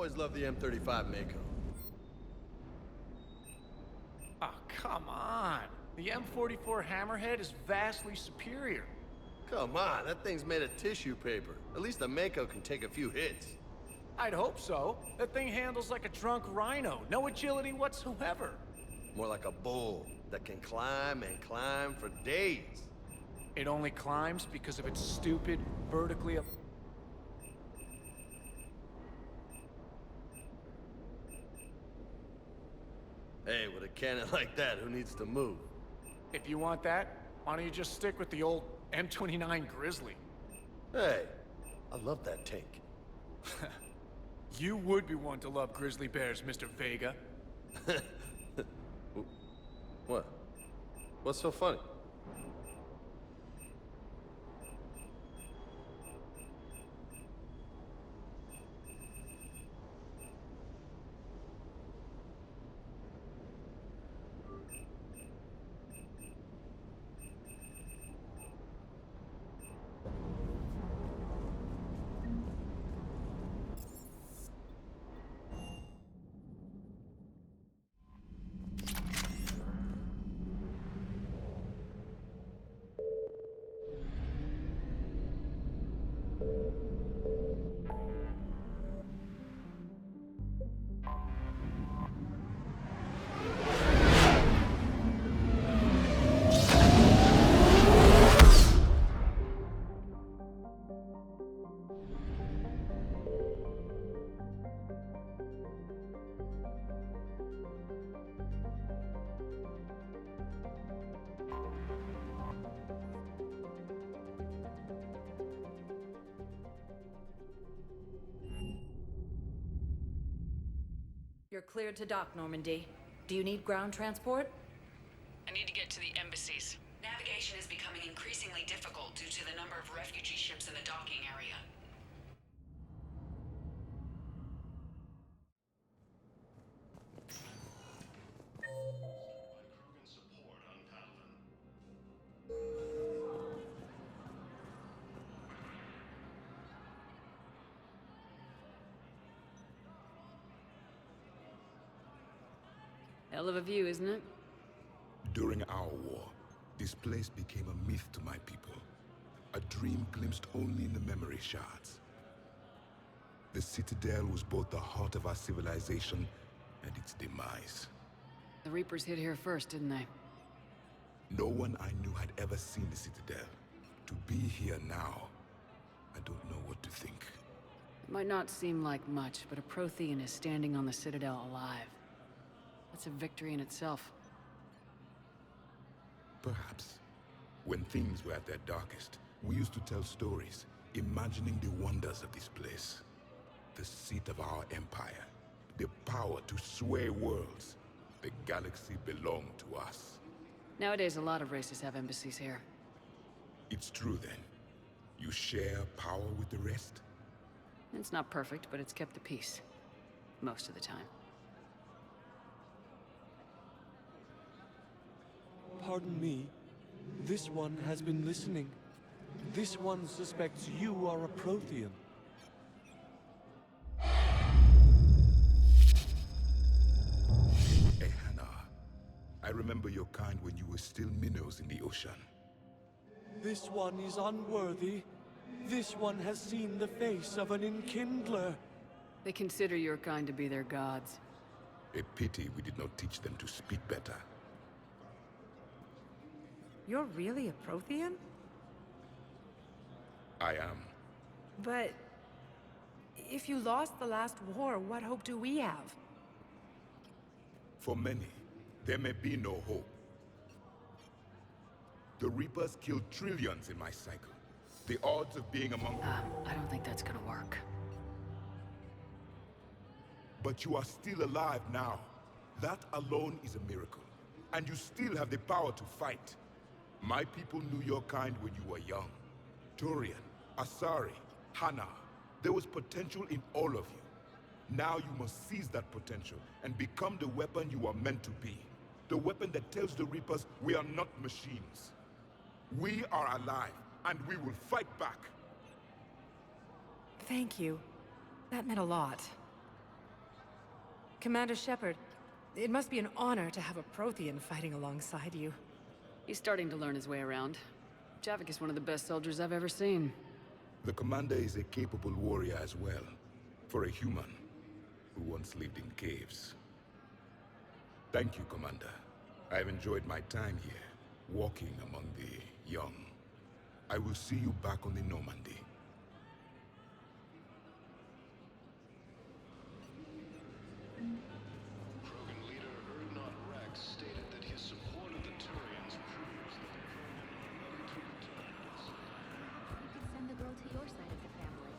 always loved the M35 Mako. Oh, come on. The M44 Hammerhead is vastly superior. Come on, that thing's made of tissue paper. At least the Mako can take a few hits. I'd hope so. That thing handles like a drunk rhino. No agility whatsoever. More like a bull that can climb and climb for days. It only climbs because of its stupid, vertically... Hey, with a cannon like that, who needs to move? If you want that, why don't you just stick with the old M29 Grizzly? Hey, I love that tank. You would be one to love grizzly bears, Mr. Vega. What? What's so funny? You're cleared to dock, Normandy. Do you need ground transport? I need to get to the embassies. Navigation is becoming increasingly difficult due to the number of refugee ships in the docking area. Hell of a view, isn't it? During our war, this place became a myth to my people. A dream glimpsed only in the memory shards. The Citadel was both the heart of our civilization and its demise. The Reapers hit here first, didn't they? No one I knew had ever seen the Citadel. To be here now, I don't know what to think. It might not seem like much, but a Prothean is standing on the Citadel alive. That's a victory in itself. Perhaps. When things were at their darkest, we used to tell stories, imagining the wonders of this place. The seat of our empire. The power to sway worlds. The galaxy belonged to us. Nowadays, a lot of races have embassies here. It's true then. You share power with the rest? It's not perfect, but it's kept the peace. Most of the time. Pardon me. This one has been listening. This one suspects you are a Prothean. Hey, Hannah. I remember your kind when you were still minnows in the ocean. This one is unworthy. This one has seen the face of an enkindler. They consider your kind to be their gods. A pity we did not teach them to speak better. You're really a Prothean? I am. But... if you lost the last war, what hope do we have? For many, there may be no hope. The Reapers killed trillions in my cycle. The odds of being among them... I don't think that's gonna work. But you are still alive now. That alone is a miracle. And you still have the power to fight. My people knew your kind when you were young. Turian, Asari, Hana. There was potential in all of you. Now you must seize that potential and become the weapon you are meant to be. The weapon that tells the Reapers we are not machines. We are alive, and we will fight back. Thank you. That meant a lot. Commander Shepard, it must be an honor to have a Prothean fighting alongside you. He's starting to learn his way around. Javik is one of the best soldiers I've ever seen. The commander is a capable warrior as well, for a human who once lived in caves. Thank you, Commander. I've enjoyed my time here, walking among the young. I will see you back on the Normandy. Send the girl to your side of the family.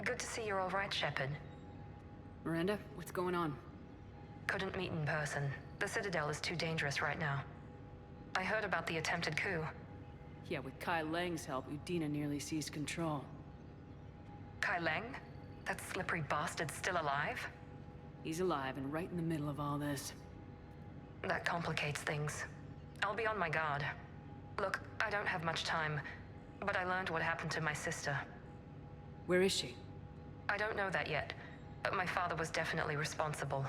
Good to see you're all right, Shepard. Miranda, what's going on? Couldn't meet in person. The Citadel is too dangerous right now. I heard about the attempted coup. Yeah, with Kai Lang's help, Udina nearly seized control. Kai Leng? That slippery bastard's still alive? He's alive and right in the middle of all this. That complicates things. I'll be on my guard. Look, I don't have much time, but I learned what happened to my sister. Where is she? I don't know that yet, but my father was definitely responsible.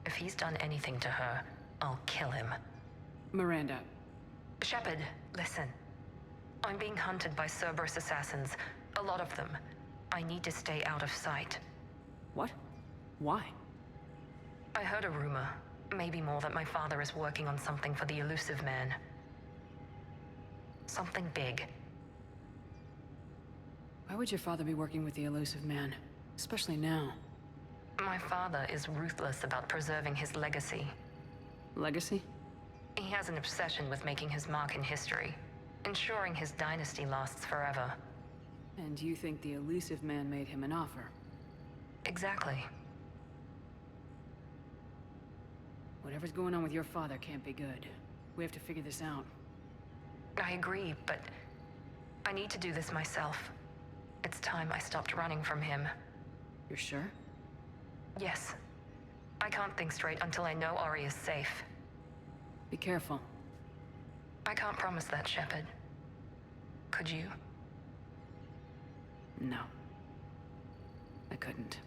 If he's done anything to her, I'll kill him. Miranda. Shepard, listen. I'm being hunted by Cerberus assassins. A lot of them. I need to stay out of sight. What? Why? I heard a rumor, maybe more, that my father is working on something for the Elusive Man. Something big. Why would your father be working with the Elusive Man? Especially now. My father is ruthless about preserving his legacy. Legacy? He has an obsession with making his mark in history, ensuring his dynasty lasts forever. And you think the Elusive Man made him an offer? Exactly. Whatever's going on with your father can't be good. We have to figure this out. I agree, but I need to do this myself. It's time I stopped running from him. You're sure? Yes. I can't think straight until I know Ori is safe. Be careful. I can't promise that, Shepard. Could you? No. I couldn't.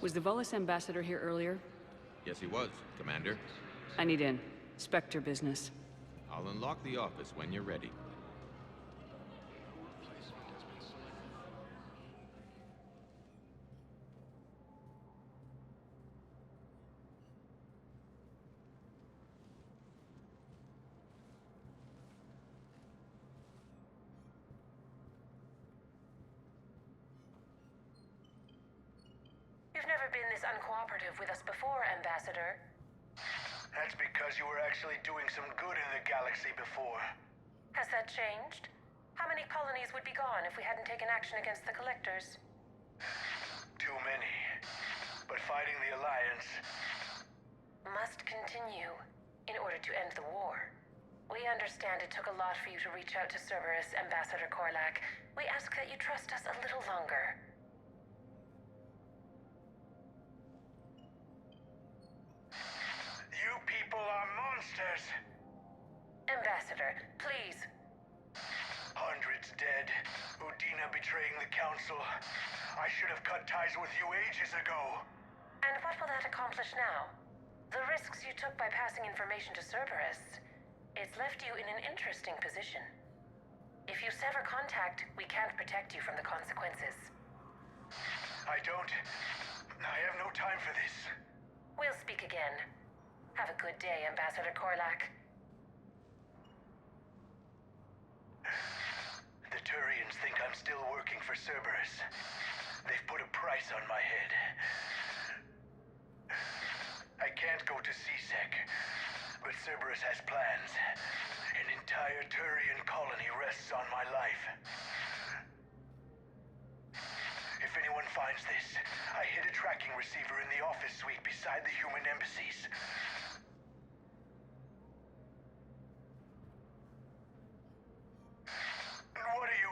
Was the Volus ambassador here earlier? Yes, he was, Commander. I need in. Spectre business. I'll unlock the office when you're ready. You've never been this uncooperative with us before, Ambassador. That's because you were actually doing some good in the galaxy before. Has that changed? How many colonies would be gone if we hadn't taken action against the Collectors? Too many. But fighting the Alliance must continue in order to end the war. We understand it took a lot for you to reach out to Cerberus, Ambassador Korlak. We ask that you trust us a little longer. You people are monsters! Ambassador, please. Hundreds Shepard's dead. Udina betraying the Council. I should have cut ties with you ages ago. And what will that accomplish now? The risks you took by passing information to Cerberus, it's left you in an interesting position. If you sever contact, we can't protect you from the consequences. I have no time for this. We'll speak again. Have a good day, Ambassador Korlak. The Turians think I'm still working for Cerberus. They've put a price on my head. I can't go to C-Sec, but Cerberus has plans. An entire Turian colony rests on my life. If anyone finds this, I hid a tracking receiver in the office suite beside the human embassies. And what are you...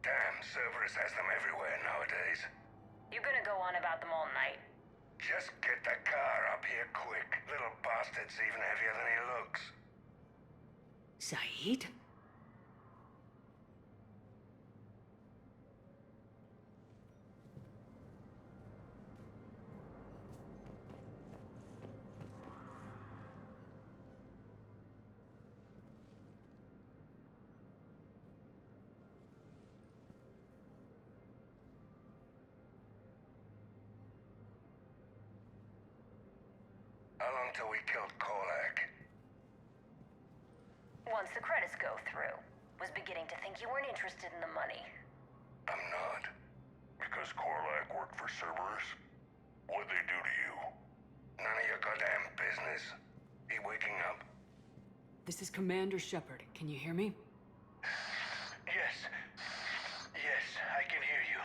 Damn, Cerberus has them everywhere nowadays. You gonna go on about them all night? Just get the car up here quick. Little bastard's even heavier than he looks. Saeed? How long till we killed Korlak? Once the credits go through. Was beginning to think you weren't interested in the money. I'm not. Because Korlak worked for Cerberus? What'd they do to you? None of your goddamn business. He waking up? This is Commander Shepard. Can you hear me? Yes. Yes, I can hear you.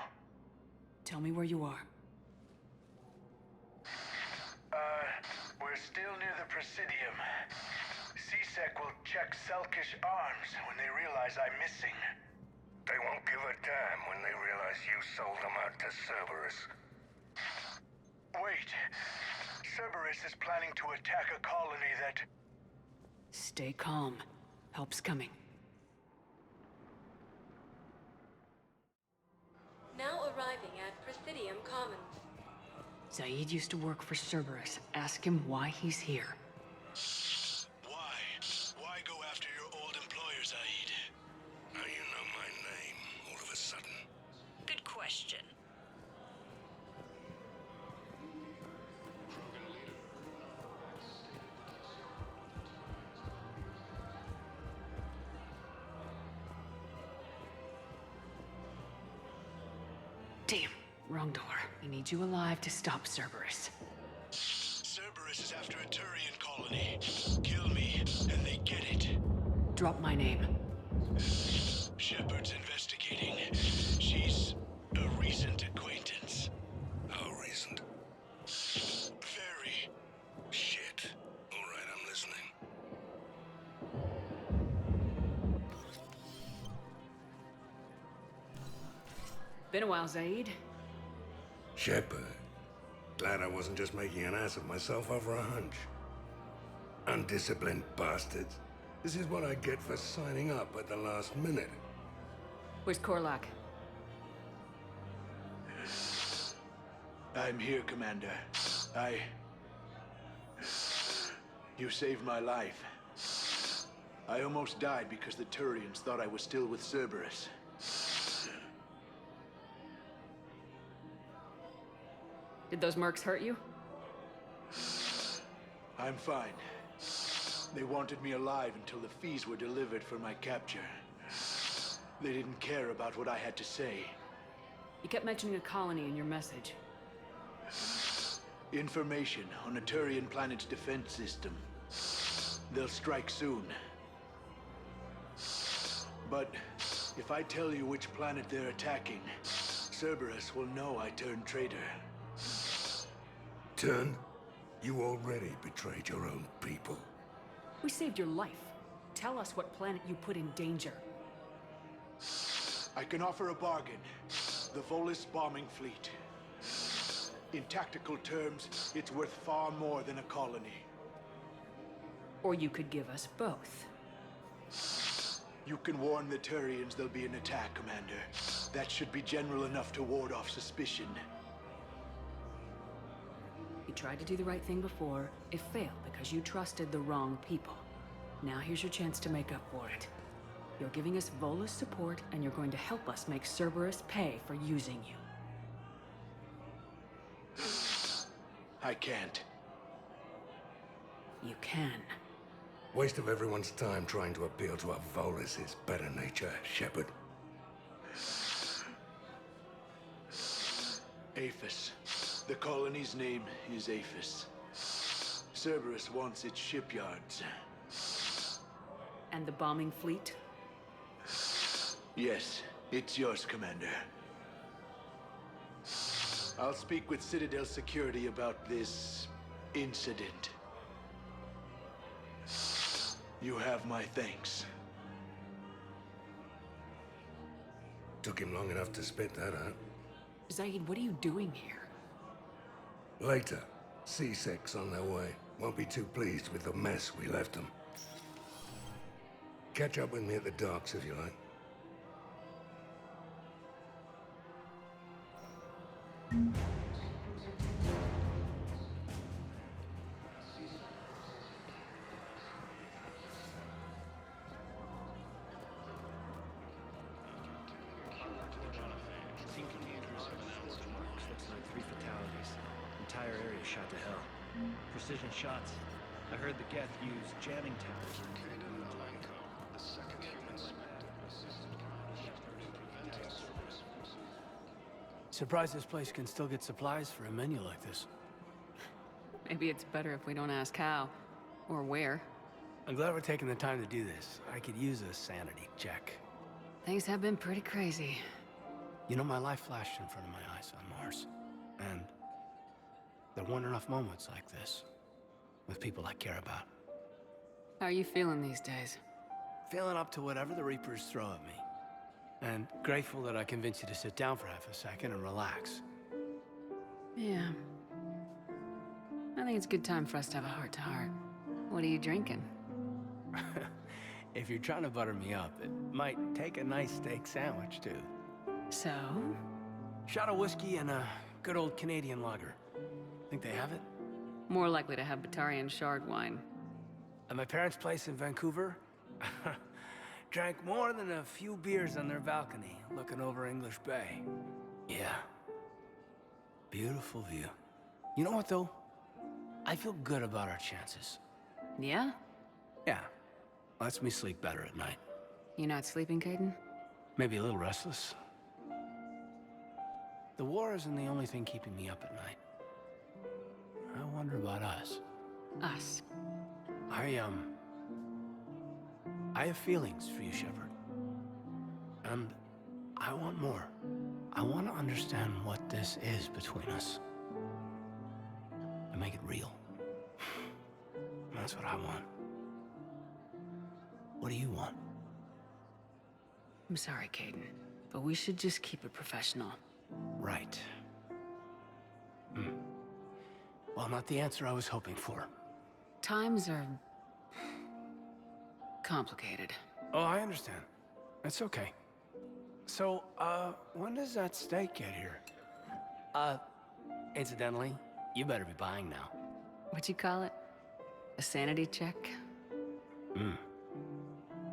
Tell me where you are. We're still near the Presidium. C-Sec will check Selkish arms when they realize I'm missing. They won't give a damn when they realize you sold them out to Cerberus. Wait. Cerberus is planning to attack a colony that... Stay calm. Help's coming. Now arriving at Presidium Commons. Saeed used to work for Cerberus. Ask him why he's here. Why? Why go after your old employer, Saeed? Now you know my name, all of a sudden. Good question. Damn, wrong door. He needs you alive to stop Cerberus. Cerberus is after a Turian colony. Kill me, and they get it. Drop my name. Shepard's investigating. She's a recent acquaintance. How recent? Very. Shit. All right, I'm listening. Been a while, Saeed. Shepard. Glad I wasn't just making an ass of myself over a hunch. Undisciplined bastards. This is what I get for signing up at the last minute. Where's Korlak? I'm here, Commander. You saved my life. I almost died because the Turians thought I was still with Cerberus. Did those mercs hurt you? I'm fine. They wanted me alive until the fees were delivered for my capture. They didn't care about what I had to say. You kept mentioning a colony in your message. Information on a Turian planet's defense system. They'll strike soon. But if I tell you which planet they're attacking, Cerberus will know I turned traitor. Turn? You already betrayed your own people. We saved your life. Tell us what planet you put in danger. I can offer a bargain. The Volus bombing fleet. In tactical terms, it's worth far more than a colony. Or you could give us both. You can warn the Turians there'll be an attack, Commander. That should be general enough to ward off suspicion. You tried to do the right thing before. It failed because you trusted the wrong people. Now here's your chance to make up for it. You're giving us Volus support, and you're going to help us make Cerberus pay for using you. I can't. You can. Waste of everyone's time trying to appeal to our Volus' better nature, Shepard. Aphis. The colony's name is Aphis. Cerberus wants its shipyards. And the bombing fleet? Yes, it's yours, Commander. I'll speak with Citadel security about this incident. You have my thanks. Took him long enough to spit that out. Zaid, what are you doing here? Later, C6 on their way. Won't be too pleased with the mess we left them. Catch up with me at the docks if you like. Entire area shot to hell. Precision shots. I heard the Geth use jamming towers. The second human Surprised this place can still get supplies for a menu like this. Maybe it's better if we don't ask how. Or where. I'm glad we're taking the time to do this. I could use a sanity check. Things have been pretty crazy. You know, my life flashed in front of my eyes on Mars. And there weren't enough moments like this. With people I care about. How are you feeling these days? Feeling up to whatever the Reapers throw at me. And grateful that I convinced you to sit down for half a second and relax. Yeah. I think it's a good time for us to have a heart-to-heart. What are you drinking? If you're trying to butter me up, it might take a nice steak sandwich, too. So? Shot of whiskey and a good old Canadian lager. Think they have it? More likely to have Batarian shard wine. At my parents' place in Vancouver, drank more than a few beers on their balcony, looking over English Bay. Yeah. Beautiful view. You know what, though? I feel good about our chances. Yeah? Yeah. Lets me sleep better at night. You not sleeping, Caden? Maybe a little restless. The war isn't the only thing keeping me up at night. I wonder about us. Us? I have feelings for you, Shepard. And I want more. I want to understand what this is between us. And make it real. That's what I want. What do you want? I'm sorry, Caden, but we should just keep it professional. Right. Well, not the answer I was hoping for. Times are complicated. Oh, I understand. That's okay. So, when does that steak get here? Incidentally, you better be buying now. What'd you call it? A sanity check?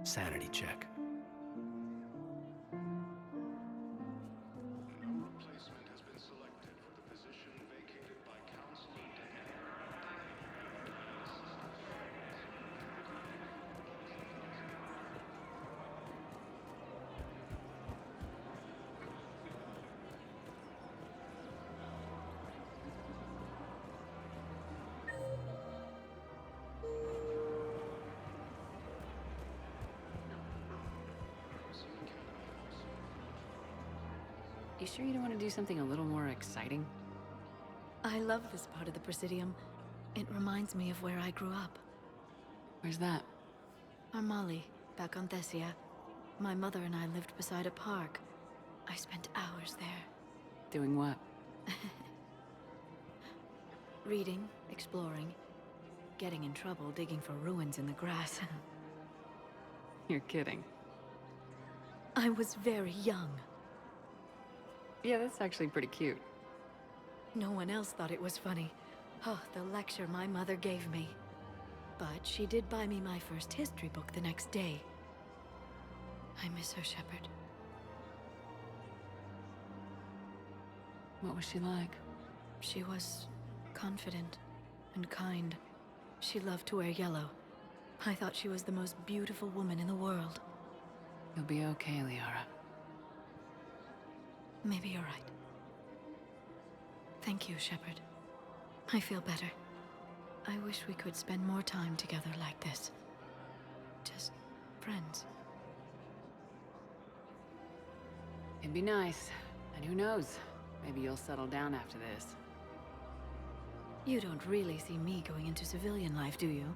Sanity check. You sure you don't want to do something a little more exciting? I love this part of the Presidium. It reminds me of where I grew up. Where's that? Armali, back on Thessia. My mother and I lived beside a park. I spent hours there. Doing what? Reading, exploring. getting in trouble digging for ruins in the grass. You're kidding. I was very young. Yeah, that's actually pretty cute. No one else thought it was funny. Oh, the lecture my mother gave me. But she did buy me my first history book the next day. I miss her, Shepard. What was she like? She was confident and kind. She loved to wear yellow. I thought she was the most beautiful woman in the world. You'll be okay, Liara. Maybe you're right. Thank you, Shepard. I feel better. I wish we could spend more time together like this. Just friends. It'd be nice. And who knows? Maybe you'll settle down after this. You don't really see me going into civilian life, do you?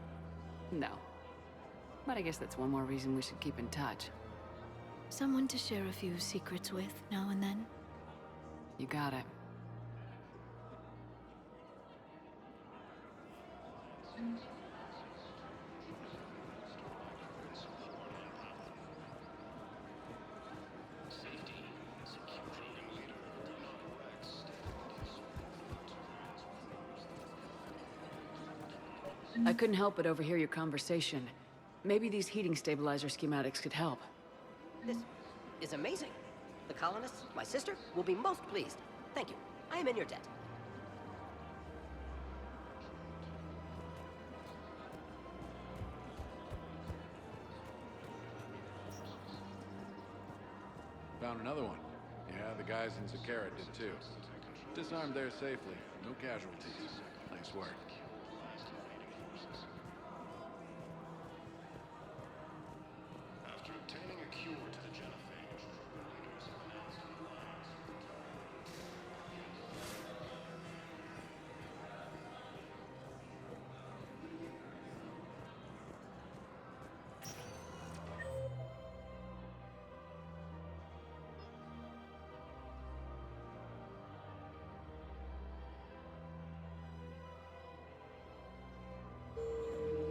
No. But I guess that's one more reason we should keep in touch. Someone to share a few secrets with now and then? You got it. I couldn't help but overhear your conversation. Maybe these heating stabilizer schematics could help. This is amazing. The colonists, my sister, will be most pleased. Thank you. I am in your debt. Found another one. Yeah, the guys in Zakara did too. Disarmed there safely. No casualties. Nice work. After obtaining a cure to the genophage, leaders have announced an alliance.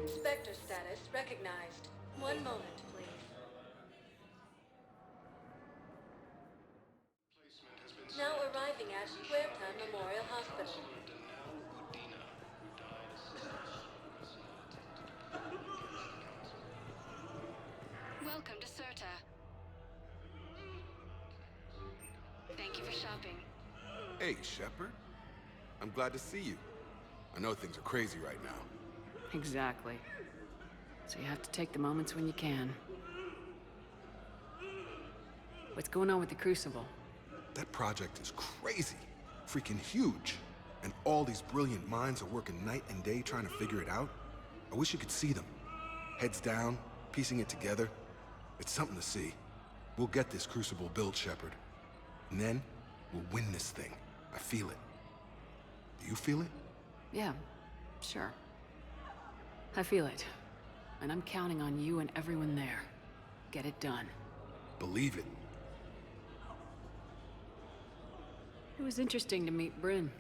Spectre status recognized. One moment, please. Now arriving at Huerta Memorial Hospital. Welcome to Serta. Thank you for shopping. Hey, Shepard. I'm glad to see you. I know things are crazy right now. Exactly. So you have to take the moments when you can. What's going on with the Crucible? That project is crazy. Freaking huge. And all these brilliant minds are working night and day trying to figure it out. I wish you could see them. Heads down, piecing it together. It's something to see. We'll get this Crucible built, Shepard. And then, we'll win this thing. I feel it. Do you feel it? Yeah, sure. I feel it. And I'm counting on you and everyone there. Get it done. Believe it. It was interesting to meet Bryn.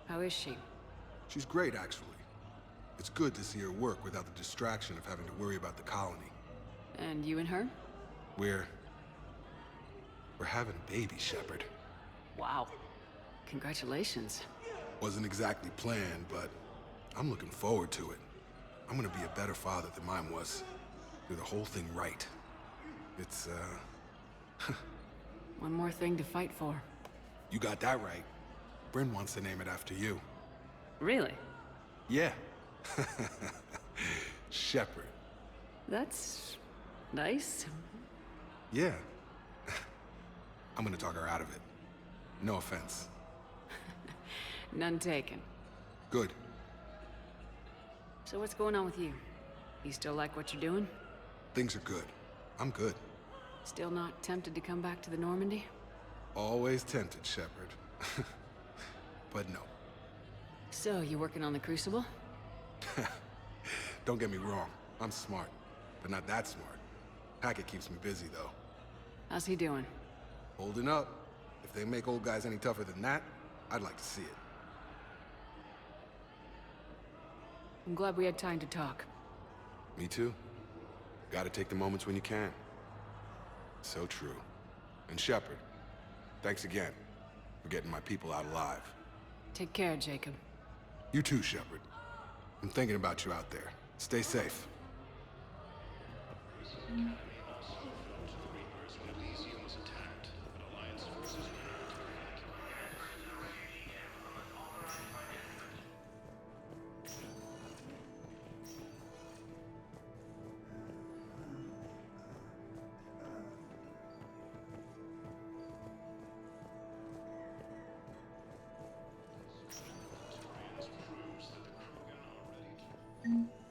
How is she? She's great, actually. It's good to see her work without the distraction of having to worry about the colony. And you and her? We're having a baby, Shepard. Wow. Congratulations. Wasn't exactly planned, but I'm looking forward to it. I'm gonna be a better father than mine was. Do the whole thing right. It's, One more thing to fight for. You got that right. Bryn wants to name it after you. Really? Yeah. Shepard. That's nice. Yeah. I'm gonna talk her out of it. No offense. None taken. Good. So what's going on with you? You still like what you're doing? Things are good. I'm good. Still not tempted to come back to the Normandy? Always tempted, Shepard. But no. So, you working on the Crucible? Don't get me wrong. I'm smart. But not that smart. Hackett keeps me busy, though. How's he doing? Holding up. If they make old guys any tougher than that, I'd like to see it. I'm glad we had time to talk. Me too. Gotta take the moments when you can. So true. And Shepard, thanks again for getting my people out alive. Take care, Jacob. You too, Shepard. I'm thinking about you out there. Stay safe.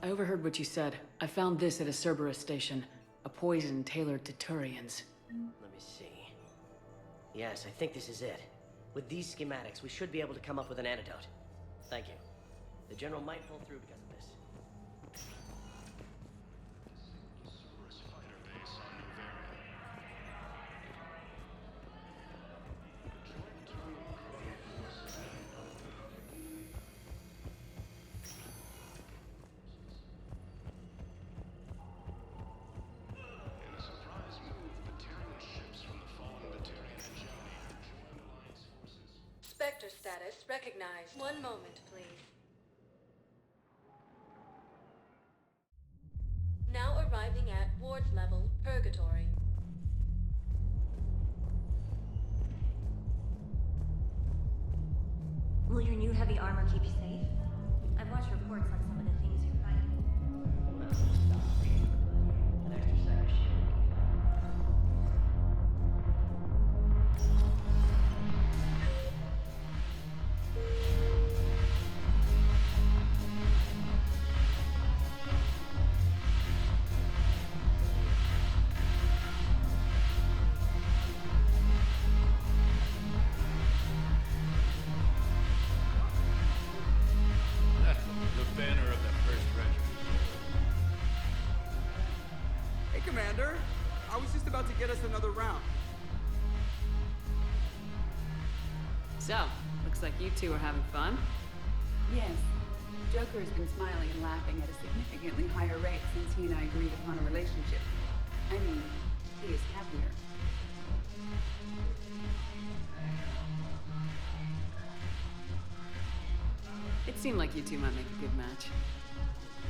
I overheard what you said. I found this at a Cerberus station. A poison tailored to Turians. Let me see. Yes, I think this is it. With these schematics, we should be able to come up with an antidote. Thank you. The General might pull through because of this. Spectre status recognized. One moment, please. Now arriving at Ward's level, Purgatory. Will your new heavy armor keep you safe? I've watched reports on some of the things you're fighting. An extra set of shield. The banner of the 1st Regiment. Hey, Commander. I was just about to get us another round. So, looks like you two are having fun. Yes. Joker has been smiling and laughing at a significantly higher rate since he and I agreed upon a relationship. I mean, he is happier. It seemed like you two might make a good match.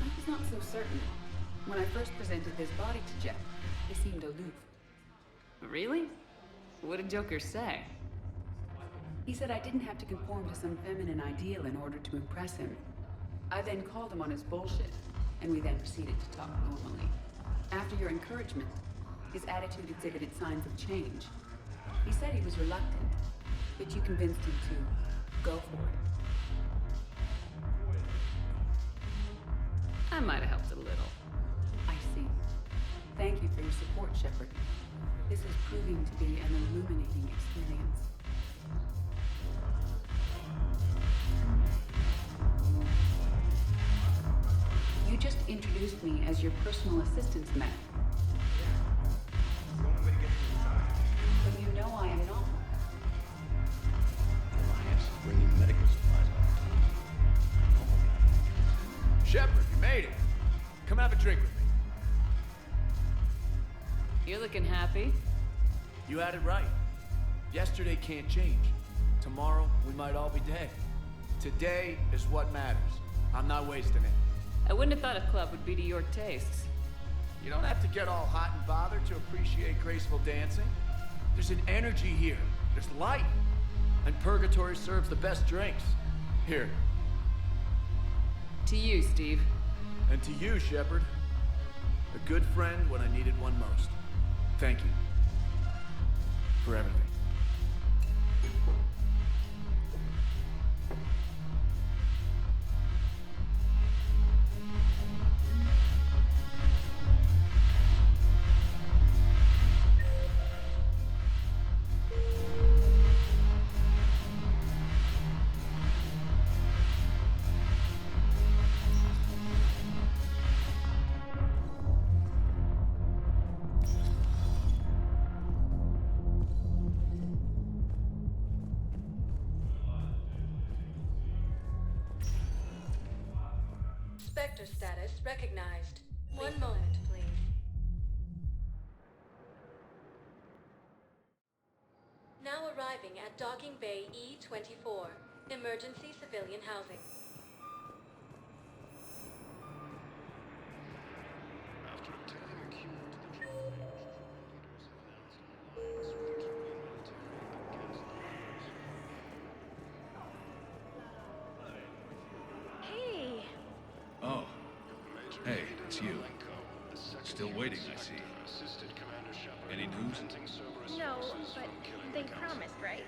I was not so certain. When I first presented this body to Jeff, he seemed aloof. Really? What did Joker say? He said I didn't have to conform to some feminine ideal in order to impress him. I then called him on his bullshit, and we then proceeded to talk normally. After your encouragement, his attitude exhibited signs of change. He said he was reluctant, but you convinced him to go for it. I might have helped a little. I see. Thank you for your support, Shepard. This is proving to be an illuminating experience. You just introduced me as your personal assistance man. But you know I am not. Alliance bringing medical supplies back. Shepard, you made it. Come have a drink with me. You're looking happy. You had it right. Yesterday can't change. Tomorrow, we might all be dead. Today is what matters. I'm not wasting it. I wouldn't have thought a club would be to your tastes. You don't have to get all hot and bothered to appreciate graceful dancing. There's an energy here. There's light. And Purgatory serves the best drinks. Here. To you, Steve. And to you, Shepard. A good friend when I needed one most. Thank you. For everything. Spectre status recognized. One moment, please. Now arriving at Docking Bay E-24, emergency civilian housing. After obtaining a cure to the genophage, leaders have announced an alliance with the Turian military against the Hey! Oh. Hey, it's you. Still waiting, I see. Any news? No, but they promised, right?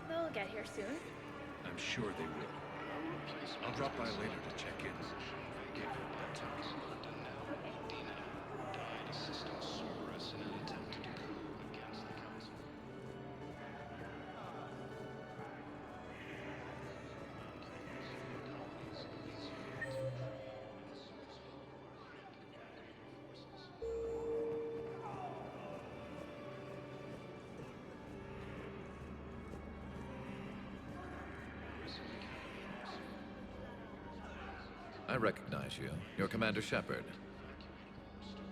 They'll get here soon. I'm sure they will. I'll drop by later to check in. died assisting Cerberus in an attempted coup against the Council. I recognize you. You're Commander Shepard.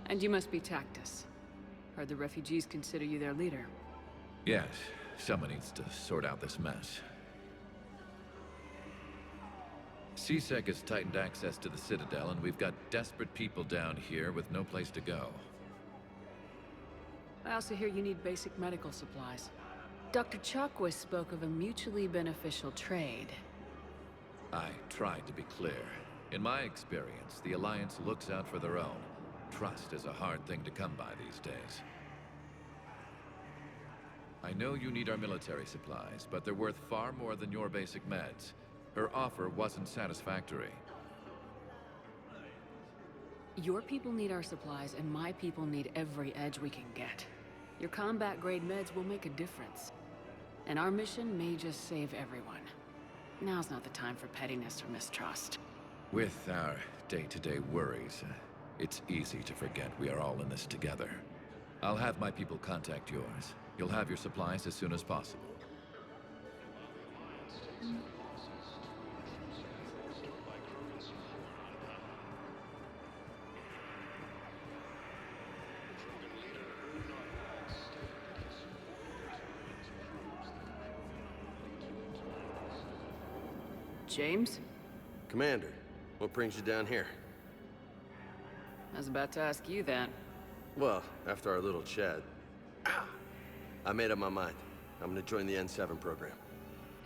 And you must be Tactus. Heard the refugees consider you their leader. Yes, someone needs to sort out this mess. CSEC has tightened access to the Citadel, and we've got desperate people down here with no place to go. I also hear you need basic medical supplies. Dr. Chakwas spoke of a mutually beneficial trade. I tried to be clear. In my experience, the Alliance looks out for their own. Trust is a hard thing to come by these days. I know you need our military supplies, but they're worth far more than your basic meds. Her offer wasn't satisfactory. Your people need our supplies, and my people need every edge we can get. Your combat-grade meds will make a difference. And our mission may just save everyone. Now's not the time for pettiness or mistrust. With our day-to-day worries, it's easy to forget we are all in this together. I'll have my people contact yours. You'll have your supplies as soon as possible. James? Commander, what brings you down here? I was about to ask you that. Well, after our little chat, I made up my mind. I'm gonna join the N7 program.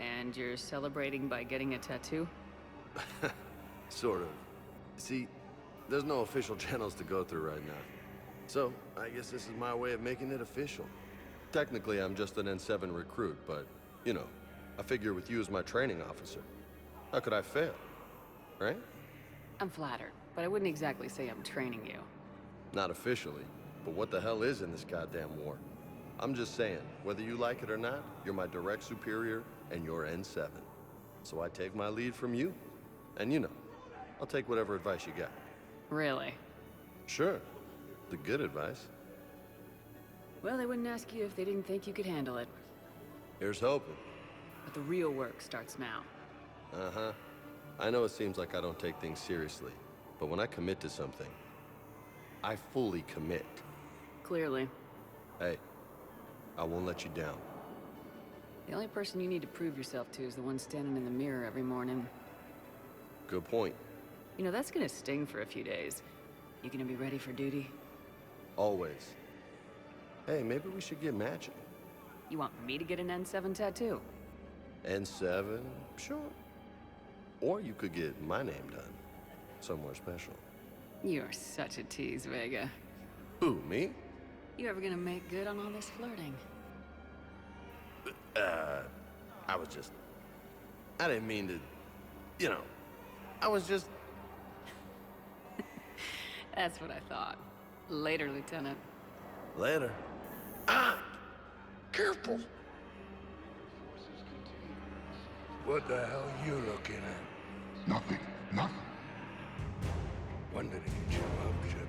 And you're celebrating by getting a tattoo? Sort of. See, there's no official channels to go through right now. So, I guess this is my way of making it official. Technically, I'm just an N7 recruit, but, you know, I figure with you as my training officer, how could I fail? Right? I'm flattered, but I wouldn't exactly say I'm training you. Not officially, but what the hell is in this goddamn war? I'm just saying, whether you like it or not, you're my direct superior, and you're N7. So I take my lead from you. And you know, I'll take whatever advice you got. Really? Sure. The good advice. Well, they wouldn't ask you if they didn't think you could handle it. Here's hoping. But the real work starts now. Uh-huh. I know it seems like I don't take things seriously, but when I commit to something, I fully commit. Clearly. Hey, I won't let you down. The only person you need to prove yourself to is the one standing in the mirror every morning. Good point. You know, that's gonna sting for a few days. You gonna be ready for duty? Always. Hey, maybe we should get matching. You want me to get an N7 tattoo? N7? Sure. Or you could get my name done. Somewhere special. You're such a tease, Vega. Who, me? You ever gonna make good on all this flirting? I was just... I didn't mean to... You know, I was just... That's what I thought. Later, Lieutenant. Later. Ah! Careful! What the hell are you looking at? Nothing. Nothing. When did it show up, Shepard?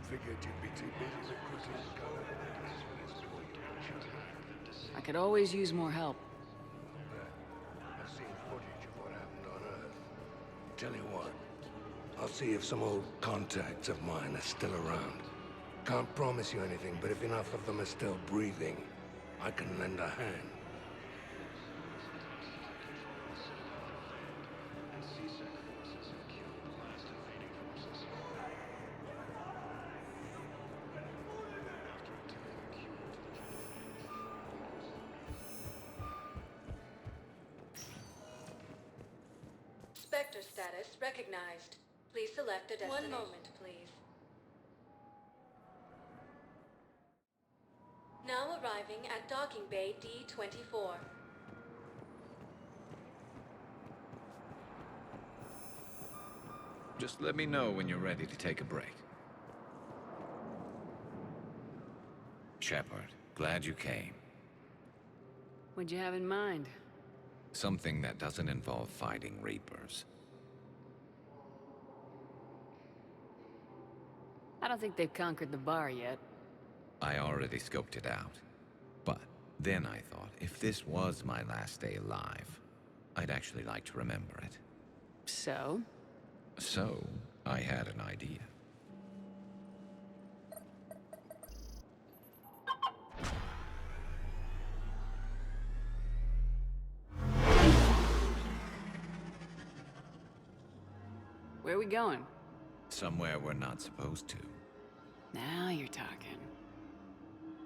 Figured you'd be too busy recruiting colonists for this point. I could always use more help. I've seen footage of what happened on Earth. Tell you what, I'll see if some old contacts of mine are still around. Can't promise you anything, but if enough of them are still breathing, I can lend a hand. Spectre status recognized. Please select a destination. 1 moment, please. Now arriving at Docking Bay D-24. Just let me know when you're ready to take a break. Shepard, glad you came. What'd you have in mind? Something that doesn't involve fighting Reapers. I don't think they've conquered the bar yet. I already scoped it out. But then I thought, if this was my last day alive, I'd actually like to remember it. So? So, I had an idea. Where are we going? Somewhere we're not supposed to. Now you're talking.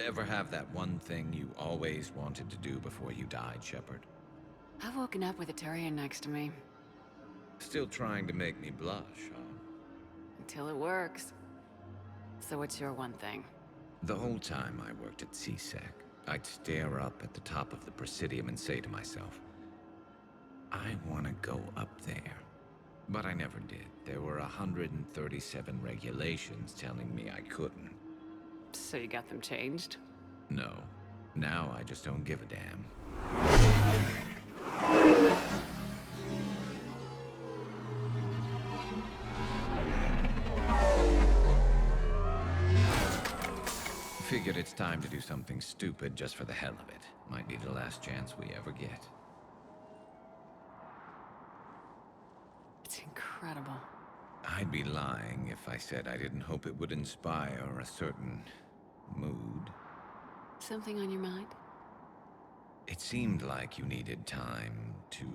Ever have that one thing you always wanted to do before you died, Shepard? I've woken up with a Turian next to me. Still trying to make me blush, huh? Until it works. So what's your one thing? The whole time I worked at CSEC, I'd stare up at the top of the Presidium and say to myself, I want to go up there. But I never did. There were 137 regulations telling me I couldn't. So you got them changed? No. Now I just don't give a damn. Figured it's time to do something stupid just for the hell of it. Might be the last chance we ever get. It's incredible. I'd be lying if I said I didn't hope it would inspire a certain mood. Something on your mind? It seemed like you needed time to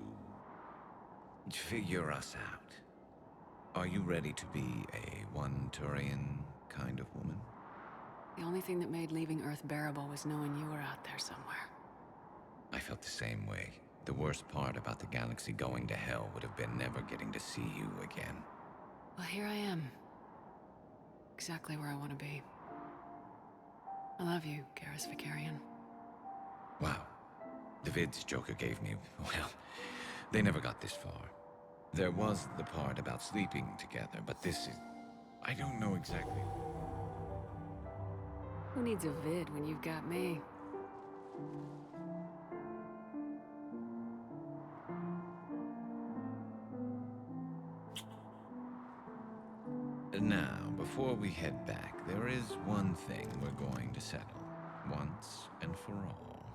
figure us out. Are you ready to be a one-Turian kind of woman? The only thing that made leaving Earth bearable was knowing you were out there somewhere. I felt the same way. The worst part about the galaxy going to hell would have been never getting to see you again. Well, here I am. Exactly where I want to be. I love you, Garrus Vicarian. Wow. The vids Joker gave me, well, they never got this far. There was the part about sleeping together, but this is... I don't know exactly. Who needs a vid when you've got me? Now, before we head back, there is one thing we're going to settle, once and for all.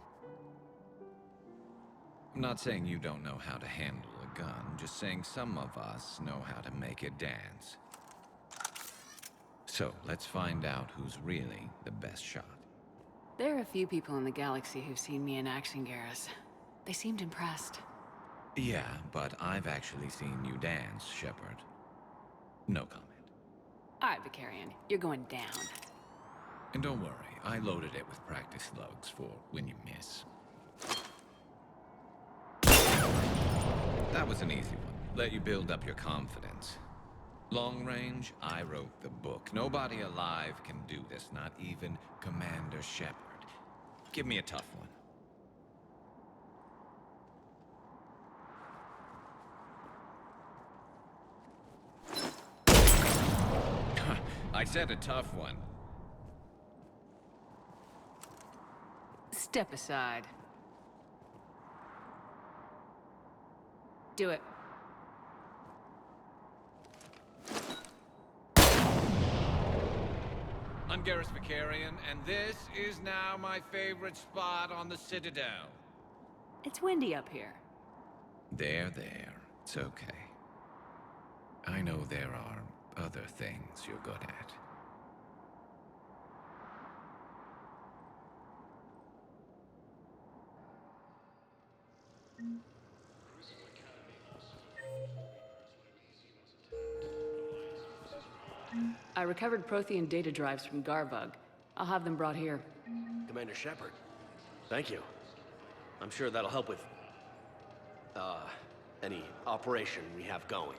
I'm not saying you don't know how to handle a gun, just saying some of us know how to make it dance. So, let's find out who's really the best shot. There are a few people in the galaxy who've seen me in action, Garrus. They seemed impressed. Yeah, but I've actually seen you dance, Shepard. No comment. All right, Vicarian, you're going down. And don't worry, I loaded it with practice slugs for when you miss. That was an easy one. Let you build up your confidence. Long range, I wrote the book. Nobody alive can do this, not even Commander Shepard. Give me a tough one. I said a tough one. Step aside. Do it. I'm Garrus Vicarian, and this is now my favorite spot on the Citadel. It's windy up here. There. It's okay. I know there are other things you're good at. I recovered Prothean data drives from Garvug. I'll have them brought here. Commander Shepard, thank you. I'm sure that'll help with, any operation we have going.